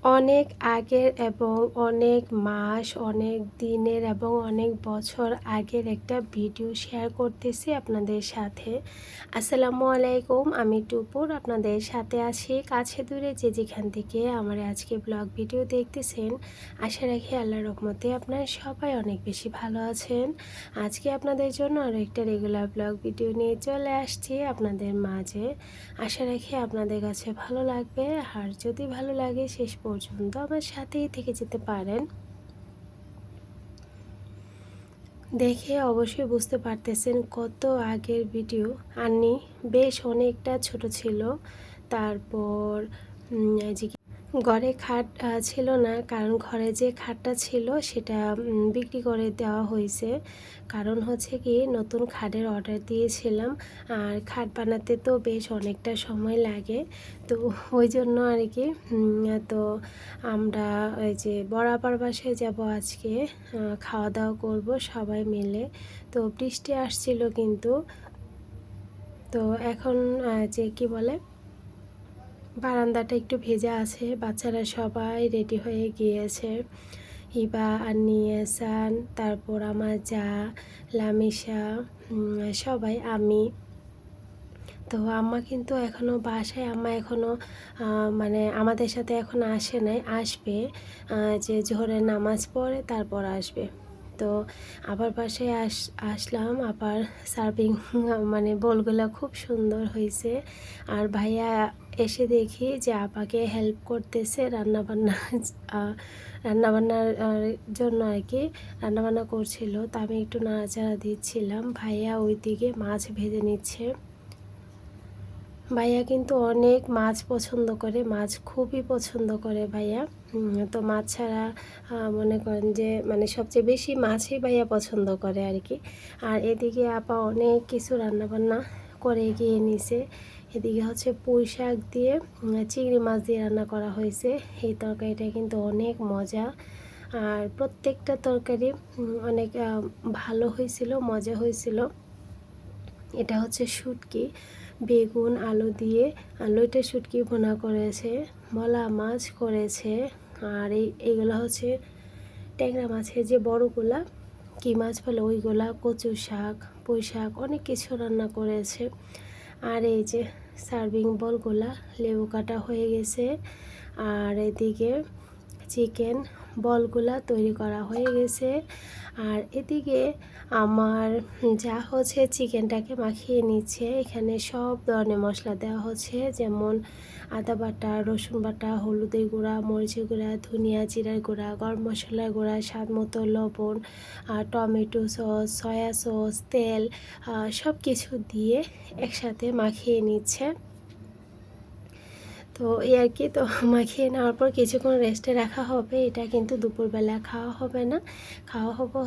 অনেক আগের এবং অনেক মাস, অনেক দিনের এবং অনেক বছর আগের একটা ভিডিও শেয়ার করতেছি আপনাদের সাথে। আসসালামু আলাইকুম, আমি টুপুর আপনাদের সাথে আছি কাছে দূরে যে যেখান থেকে আমার আজকে ব্লগ ভিডিও দেখতেছেন। আশা রাখি আল্লাহর রহমতে আপনারা সবাই অনেক বেশি ভালো আছেন। আজকে আপনাদের জন্য আরও একটা রেগুলার ব্লগ ভিডিও নিয়ে চলে আসছি আপনাদের মাঝে। আশা রাখি আপনাদের কাছে ভালো লাগবে, আর যদি ভালো লাগে শেষ পর্যন্ত আমার সাথেই থেকে যেতে পারেন। দেখে অবশ্যই বুঝতে পারতেছেন কত আগের ভিডিও। আন্নি বেশ অনেকটা ছোট ছিল। তারপর যে ঘরে খাট ছিল না, কারণ ঘরে যে খাটটা ছিল সেটা বিক্রি করে দেওয়া হয়েছে। কারণ হচ্ছে কি, নতুন খাটের অর্ডার দিয়েছিলাম, আর খাট বানাতে তো বেশ অনেকটা সময় লাগে। তো ওই জন্য আর কি তো আমরা ওই যে বরাবর বাসায় যাব আজকে, খাওয়া দাওয়া করব সবাই মিলে। তো বৃষ্টি আসছিল কিন্তু। তো এখন যে কি বলে, বারান্দাটা একটু ভেজা আছে, বাচ্চারা সবাই রেডি হয়ে গিয়েছে। হিবা, আন্নি, এহসান, তারপর আমার যা, লামিশা, সবাই, আমি। তো আম্মা কিন্তু এখনও বাসায়, আম্মা এখনও মানে আমাদের সাথে এখন আসে নাই, আসবে যে জোহরের নামাজ পড়ে তারপর আসবে। তো আবার বাসায় আসলাম, আবার সার্ভিং মানে বোলগুলো খুব সুন্দর হয়েছে। আর ভাইয়া এসে দেখি যে আপাকে হেল্প করতেছে রান্নাবান্নার জন্য আর কি, রান্নাবান্না করছিল। তা আমি একটু নাড়াচাড়া দিচ্ছিলাম, ভাইয়া ওইদিকে মাছ ভেজে নিচ্ছে। ভাইয়া কিন্তু অনেক মাছ পছন্দ করে, মাছ খুবই পছন্দ করে ভাইয়া। তো মাছ ছাড়া মনে করেন যে মানে সবচেয়ে বেশি মাছই ভাইয়া পছন্দ করে আর কি। আর এদিকে আপা অনেক কিছু রান্নাবান্না করে গিয়ে নিছে। এদিকে হচ্ছে পুঁই শাক দিয়ে চিংড়ি মাছ দিয়ে রান্না করা হয়েছে। এই তরকারিটা কিন্তু অনেক মজা, আর প্রত্যেকটা তরকারি অনেক ভালো হয়েছিল, মজা হয়েছিল। এটা হচ্ছে শুটকি, বেগুন আলু দিয়ে লইটে শুটকি ভুনা করেছে, মলা মাছ করেছে, আর এইগুলো হচ্ছে ট্যাংরা মাছের যে বড়গুলা, কি মাছ বলে ওইগুলা, কচু শাক, পুঁই শাক, অনেক কিছু রান্না করেছে। আর এই যে সার্ভিং বলগুলা লেবু কাটা হয়ে গেছে, আর এদিকে চিকেন বলগুলা তৈরি করা হয়ে গেছে। আর এদিকে আমার যা হচ্ছে চিকেনটাকে মাখিয়ে নিচ্ছে। এখানে সব ধরনের মশলা দেওয়া হচ্ছে, যেমন আদা বাটা, রসুন বাটা, হলুদের গুঁড়া, মরিচের গুঁড়া, ধনিয়া জিরার গুঁড়া, গরম মশলার গুঁড়া, স্বাদ মতো লবণ, টমেটো সস, সয়া সস, তেল, সব কিছু দিয়ে একসাথে মাখিয়ে নিচ্ছে। তো এই আর কি, তো মাখিয়ে নেওয়ার পর কিছুক্ষণ রেস্টে রাখা হবে। এটা কিন্তু দুপুরবেলা খাওয়া হবে না, খাওয়া হবে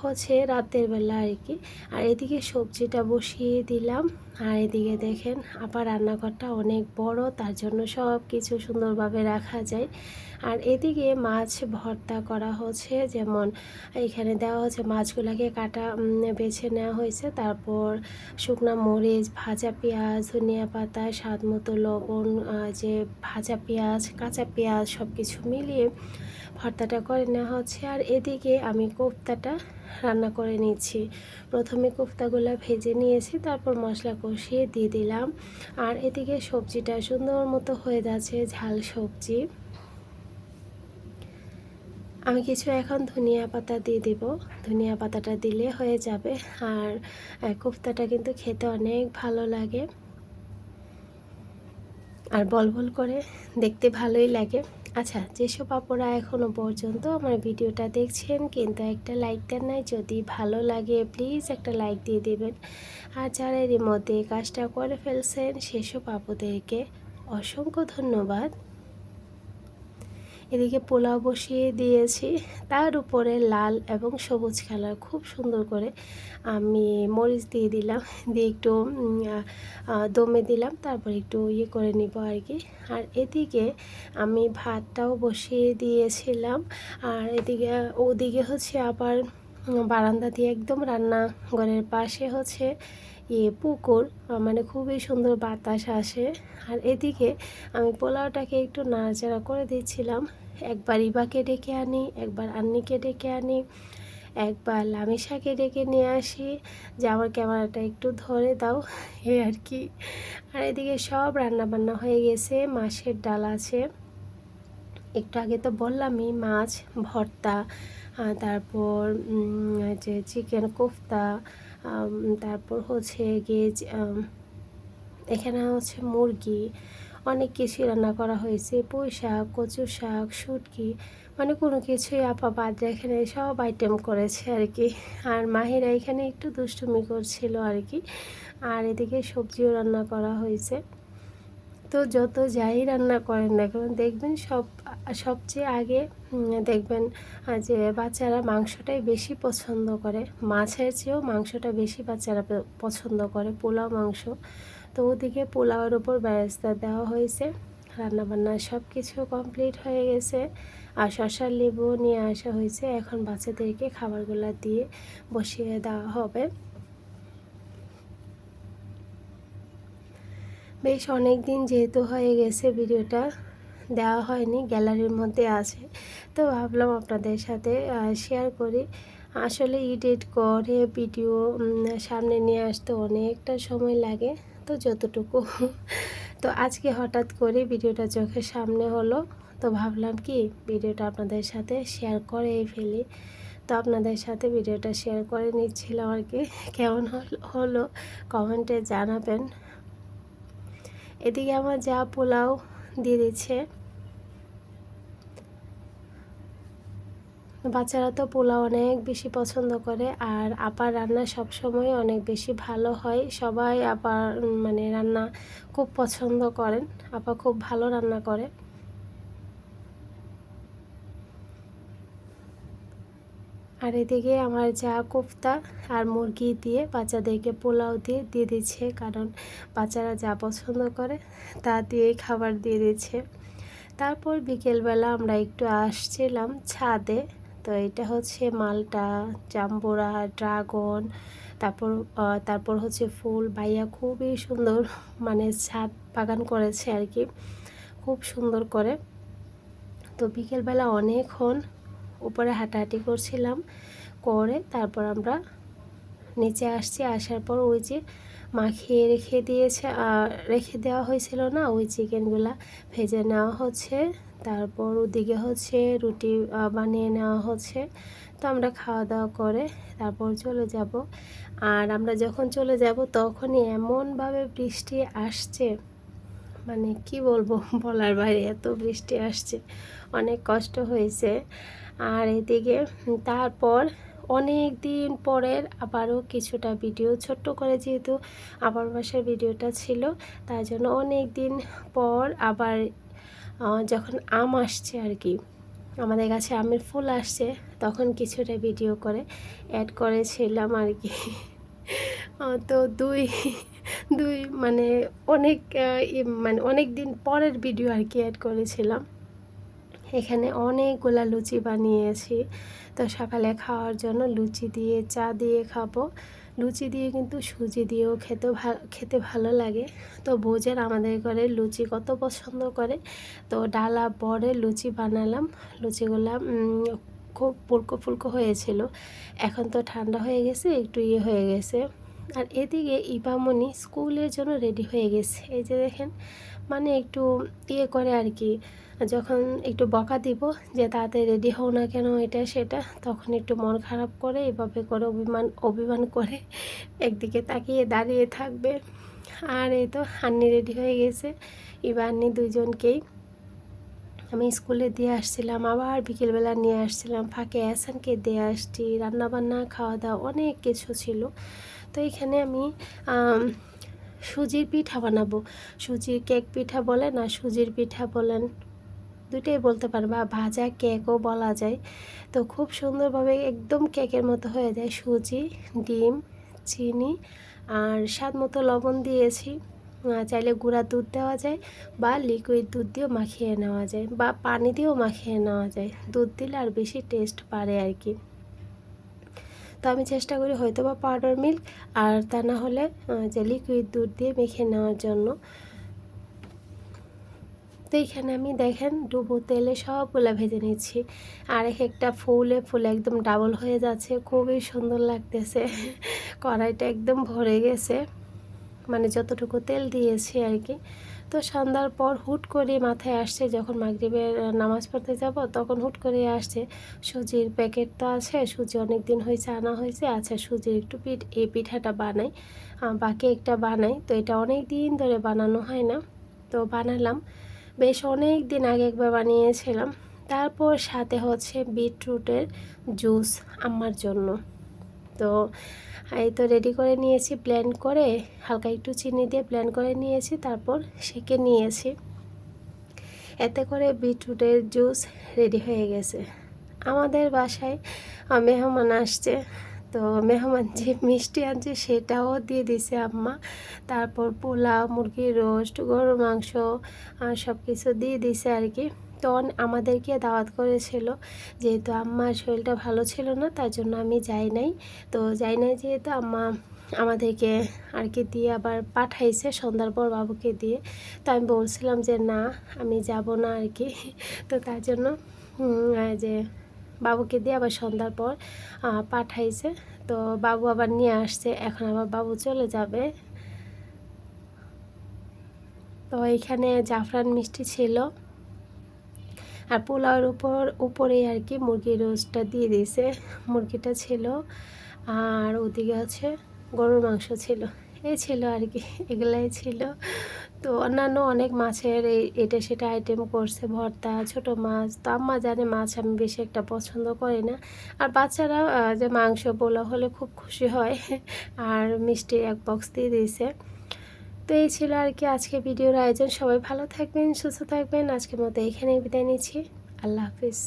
হচ্ছে রাতের বেলা আর কি। আর এদিকে সবজিটা বসিয়ে দিলাম। আর এদিকে দেখেন আবার রান্নাঘরটা অনেক বড়, তার জন্য সব কিছু সুন্দরভাবে রাখা যায়। আর এদিকে মাছ ভর্তা করা হচ্ছে, যেমন এখানে দেওয়া হচ্ছে মাছগুলোকে কাটা বেছে নেওয়া হয়েছে, তারপর শুকনো মরিচ, ভাজা পেঁয়াজ, ধনিয়া পাতা, স্বাদ মতো লবণ, যে ভাজা পেঁয়াজ, কাঁচা পেঁয়াজ সব কিছু মিলিয়ে ভর্তাটা করে নেওয়া হচ্ছে। আর এদিকে আমি কোফতাটা রান্না করে নিচ্ছি। প্রথমে কোফতাগুলো ভেজে নিয়েছি, তারপর মশলা কষিয়ে দিয়ে দিলাম। আর এদিকে সবজিটা সুন্দর মতো হয়ে যাচ্ছে, ঝাল সবজি। আমি কিছু এখন ধনিয়া পাতা দিয়ে দেব, ধনিয়া পাতাটা দিলে হয়ে যাবে। আর কোফতাটা কিন্তু খেতে অনেক ভালো লাগে, আর বল বল করে দেখতে ভালোই লাগে। আচ্ছা, যেসব আপুরা এখনও পর্যন্ত আমার ভিডিওটা দেখছেন কিন্তু একটা লাইক দেন নাই, যদি ভালো লাগে প্লিজ একটা লাইক দিয়ে দেবেন। আর যারা এর মধ্যে কাজটা করে ফেলছেন সেসব আপুদেরকে অসংখ্য ধন্যবাদ। এদিকে পোলাও বসিয়ে দিয়েছি, তার উপরে লাল এবং সবুজ কালার খুব সুন্দর করে আমি মরিচ দিয়ে দিলাম, দিয়ে একটু দমে দিলাম, তারপর একটু ইয়ে করে নিব আর কি। আর এদিকে আমি ভাতটাও বসিয়ে দিয়েছিলাম। আর এদিকে ওদিকে হচ্ছে আবার বারান্দা দিয়ে একদম রান্নাঘরের পাশে হচ্ছে পুকুর, মানে খুবই সুন্দর বাতাস আসে। আর এদিকে আমি পোলাওটাকে একটু নাড়াচাড়া করে দিচ্ছিলাম। একবার ইবাকে ডেকে আনি, একবার আন্নিকে ডেকে আনি, একবার লামিসাকে ডেকে নিয়ে আসি যে আমার ক্যামেরাটা একটু ধরে দাও, এই আর কি। আর এদিকে সব রান্না বান্না হয়ে গেছে। মাছের ডাল আছে, একটু আগে তো বললামই, মাছ ভর্তা, তারপর যে চিকেন কোফতা, তারপর হচ্ছে গিয়ে এখানে হচ্ছে মুরগি, অনেক কিছুই রান্না করা হয়েছে। পুঁই শাক, কচু শাক, শুটকি, মানে কোনো কিছুই আপা বাদ রেখে নেই, সব আইটেম করেছে আর কি। আর মাহিরা এখানে একটু দুষ্টুমি করছিল আর কি। আর এদিকে সবজিও রান্না করা হয়েছে। তো যত যাই রান্না করেন না কেন দেখবেন সবচেয়ে আগে দেখবেন যে বাচ্চারা মাংসটাই বেশি পছন্দ করে, মাছের চেয়েও মাংসটা বেশি বাচ্চারা পছন্দ করে, পোলাও মাংস। তো ওদিকে পোলাওয়ের ওপর বেরেস্তা দেওয়া হয়েছে, রান্নাবান্না সব কিছু কমপ্লিট হয়ে গেছে। আর শসার লেবু নিয়ে আসা হয়েছে, এখন বাচ্চাদেরকে খাবারগুলো দিয়ে বসিয়ে দেওয়া হবে। বেশ অনেক দিন যেহেতু হয়ে গেছে ভিডিওটা দেওয়া হয়নি, গ্যালারির মধ্যে আছে, তো ভাবলাম আপনাদের সাথে শেয়ার করি। আসলে এডিট করে ভিডিও সামনে নিয়ে আসতে অনেকটা সময় লাগে, তো যতটুকু তো আজকে হঠাৎ করে ভিডিওটা চোখের সামনে হলো, তো ভাবলাম কি ভিডিওটা আপনাদের সাথে শেয়ার করেই ফেলি। তো আপনাদের সাথে ভিডিওটা শেয়ার করে নিচ্ছিলাম আর কি। কেমন হলো কমেন্টে জানাবেন। এদিকে আমার যা পোলাও দিয়ে দিচ্ছে, বাচ্চারা তো পোলাও অনেক বেশি পছন্দ করে। আর আপার রান্না সবসময় অনেক বেশি ভালো হয়, সবাই আপার মানে রান্না খুব পছন্দ করেন, আপা খুব ভালো রান্না করে। আর এদিকে আমার যা কোফতা আর মুরগি দিয়ে বাচ্চাদেরকে পোলাও দিয়ে দিচ্ছে, কারণ বাচ্চারা যা পছন্দ করে তা দিয়েই খাবার দিয়ে দিচ্ছে। তারপর বিকেলবেলা আমরা একটু আসছিলাম ছাদে, তো এটা হচ্ছে মালটা, জাম্বুরা, ড্রাগন, তারপর হচ্ছে ফুল। ভাইয়া খুবই সুন্দর মানে ছাদ বাগান করেছে আর কি, খুব সুন্দর করে। তো বিকেলবেলা অনেকক্ষণ উপরে হাঁটাহাঁটি করছিলাম, করে তারপর আমরা নিচে আসছি। আসার পর ওই যে মাখিয়ে রেখে দেওয়া হয়েছিল না, ওই চিকেনগুলা ভেজে নেওয়া হচ্ছে। তারপর ওদিকে হচ্ছে রুটি বানিয়ে নেওয়া হচ্ছে। তো আমরা খাওয়া দাওয়া করে তারপর চলে যাব। আর আমরা যখন চলে যাব তখনই এমনভাবে বৃষ্টি আসছে, মানে কি বলবো, বলার বাইরে এত বৃষ্টি আসছে, অনেক কষ্ট হয়েছে। আর এদিকে তারপর অনেক দিন পরের আবারও কিছুটা ভিডিও, ছোট্ট করে যেহেতু আবার বাসার ভিডিওটা ছিল, তাই জন্য অনেক দিন পর আবার যখন আম আসছে আর কি, আমাদের কাছে আমের ফুল আসছে, তখন কিছুটা ভিডিও করে অ্যাড করেছিলাম আর কি। তো দুই দুই মানে অনেক মানে অনেক দিন পরের ভিডিও আর কি অ্যাড করেছিলাম। এখানে অনেকগুলা লুচি বানিয়েছি, তো সকালে খাওয়ার জন্য লুচি দিয়ে চা দিয়ে খাবো। লুচি দিয়ে কিন্তু সুজি দিয়েও খেতে ভালো লাগে। তো বোঝেন আমাদের ঘরে লুচি কত পছন্দ করে। তো ডালা বড়ে লুচি বানালাম, লুচিগুলা খুব ফুলকো ফুলকো হয়েছিল। এখন তো ঠান্ডা হয়ে গেছে, একটু হয়ে গেছে। আর এদিকে ইবামনি স্কুলের জন্য রেডি হয়ে গেছে, এই যে দেখেন, মানে একটু করে আর কি, যখন একটু বকা দিব যে তাড়াতাড়ি রেডি হও না কেন এটা সেটা, তখন একটু মন খারাপ করে এভাবে করে অভিমান করে একদিকে তাকিয়ে দাঁড়িয়ে থাকবে। আর এই তো আন্নি রেডি হয়ে গেছে, আন্নি দুইজনকেই আমি স্কুলে দিয়ে আসছিলাম, আবার বিকেলবেলা নিয়ে আসছিলাম, ফাঁকে এহসানকে দিয়ে আসছি, রান্নাবান্না খাওয়া দাওয়া অনেক কিছু ছিল। তো এখানে আমি সুজির পিঠা বানাবো, সুজির কেক পিঠা বলেন আর সুজির পিঠা বলেন, দুটোই বলতে পারেন, বা ভাজা কেকও বলা যায়। তো খুব সুন্দরভাবে একদম কেকের মতো হয়ে যায়। সুজি, ডিম, চিনি আর স্বাদ মতো লবণ দিয়েছি। চাইলে গুঁড়া দুধ দেওয়া যায় বা লিকুইড দুধ দিয়েও মাখিয়ে নেওয়া যায় বা পানি দিয়েও মাখিয়ে নেওয়া যায়, দুধ দিলে আর বেশি টেস্ট বাড়ে আর কি। তো আমি চেষ্টা করি হয়তো বা পাউডার মিল্ক আর তা না হলে যে লিকুইড দুধ দিয়ে মেখে নেওয়ার জন্য। তো এইখানে আমি দেখেন ডুবো তেলে সবগুলো ভেজে নিচ্ছি, আর একটা ফুলে ফুলে একদম ডাবল হয়ে যাচ্ছে, খুবই সুন্দর লাগতেছে। কড়াইটা একদম ভরে গেছে, মানে যতটুকু তেল দিয়েছি আর কি। তো সন্ধ্যার পর হুট করে মাথায় আসছে, যখন মাগরিবের নামাজ পড়তে যাব তখন হুট করে আসছে সুজির প্যাকেট তো আছে, সুজি অনেক দিন হয়েছে আনা হয়েছে, আচ্ছা সুজির একটু এই পিঠাটা বানাই বা কেকটা বানাই। তো এটা অনেক দিন ধরে বানানো হয় না, তো বানালাম। বেশ অনেক দিন আগে একবার বানিয়েছিলাম। তারপর সাথে হচ্ছে বিটরুটের জুস আম্মার জন্য। তো এই তো রেডি করে নিয়েছি, ব্লেন্ড করে হালকা একটু চিনি দিয়ে ব্লেন্ড করে নিয়েছি, তারপর সেঁকে নিয়েছি। এতে করে বিটরুটের জুস রেডি হয়ে গেছে। আমাদের বাসায় মেহমান আসছে, তো মেহমান যে মিষ্টি আনছে সেটাও দিয়ে দিছে আম্মা। তারপর পোলাও, মুরগির রোস্ট, গরুর মাংস সব কিছু দিয়ে দিছে আর কি। তো আমাদেরকে দাওয়াত করেছিল, যেহেতু আম্মার শরীরটা ভালো ছিল না তার জন্য আমি যাই নাই। তো যাই নাই যেহেতু আম্মা আমাদেরকে আর কি দিয়ে আবার পাঠাইছে সন্ধ্যার পর বাবুকে দিয়ে। তো আমি বলছিলাম যে না আমি যাব না আর কি। তো তার জন্য যে বাবুকে দিয়ে আবার সন্ধ্যার পর পাঠাইছে। তো বাবু আবার নিয়ে আসছে, এখন আবার বাবু চলে যাবে। তো এইখানে জাফরান মিষ্টি ছিল, আর পোলাওর উপরেই আর কি মুরগির রোস্টটা দিয়ে দিয়েছে, মুরগিটা ছিল, আর ওদিকে আছে গরুর মাংস ছিল। এই ছিল আর কি, এগুলাই ছিল। তো অন্যান্য অনেক মাছের এটা সেটা আইটেম করছে, ভর্তা, ছোট মাছ। তো আম্মা জানে মাছ আমি বেশি একটা পছন্দ করি না, আর বাচ্চারা যে মাংস পোলাও হলে খুব খুশি হয়। আর মিষ্টি এক বক্স দিয়ে দিয়েছে। তো এই ছিল আর কি আজকে ভিডিওর আয়োজন। সবাই ভালো থাকবেন, সুস্থ থাকবেন। আজকের মতো এখানেই বিদায় নিচ্ছি। আল্লাহ হাফিজ।